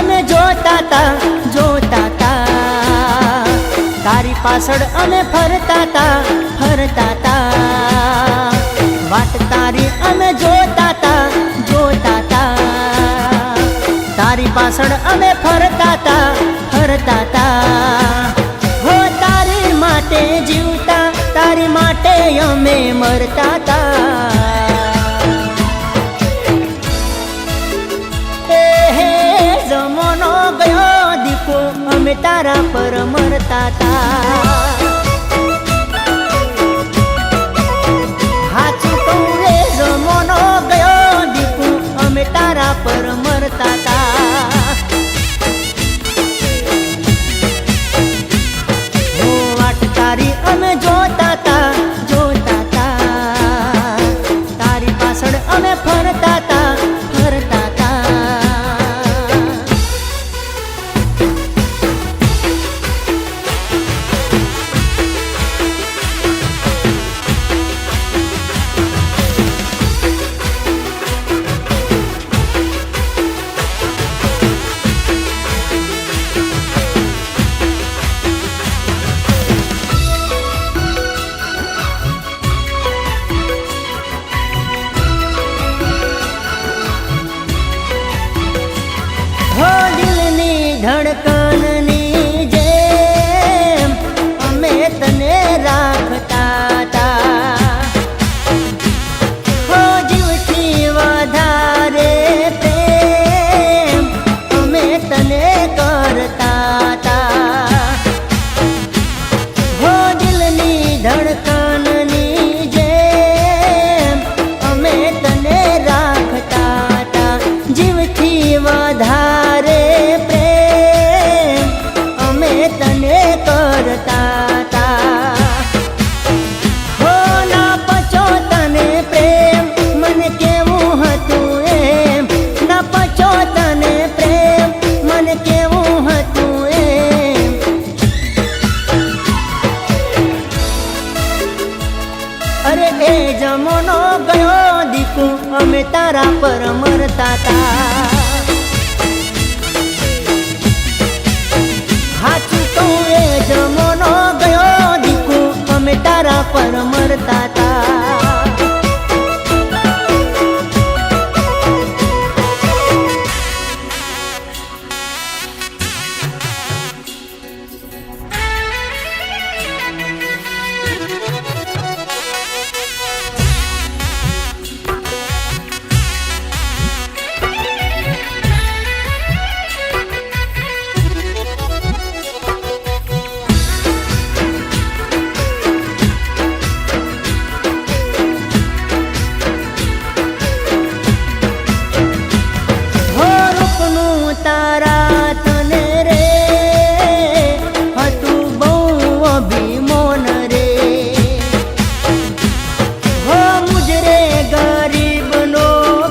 અમે જોતા તા જોતા તા, તારી પાછળ અમે ફરતા તા ફરતા તા, વાટ તારી અમે જોતા તા જોતા તા, તારી પાછળ અમે ફરતા તા ફરતા તા, હો તારી માટે જીવતા તારી માટે અમે મરતા તા। જમોનો ગયો દીકો અમે તારા પર મરતા તા, હાચું કહું રે જમોનો ગયો દીકો અમે તારા પર મરતા તા। હો વાટ તારી અમે જોતા તા જોતા તા, તારી પાછળ અમે ફરતા તા ફરતા તા। ધડકનની જેમ અમે તને રાખતા તા, હો જીવથી વધારે પ્રેમ અમે તને કરતા તા, હો દિલની ધડકનની જેમ અમે તને રાખતા તા, જીવથી વધારે તને કરતા તા, હો ના પચો તને પ્રેમ મને કેવું હતું એમ, ના પચો તને પ્રેમ મને કેવું હતું એમ, અરે એ જમોનો ગયો દીકુ અમે તારા પર મરતા તા। જમોનો ગયો દીકુ અમે તારા પર મરતા તા। તારા તને રે હતું બહુ અભિમાન રે, હો મુજરે ગરીબનો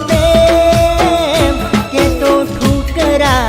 પ્રેમ કે તો ઠુકરા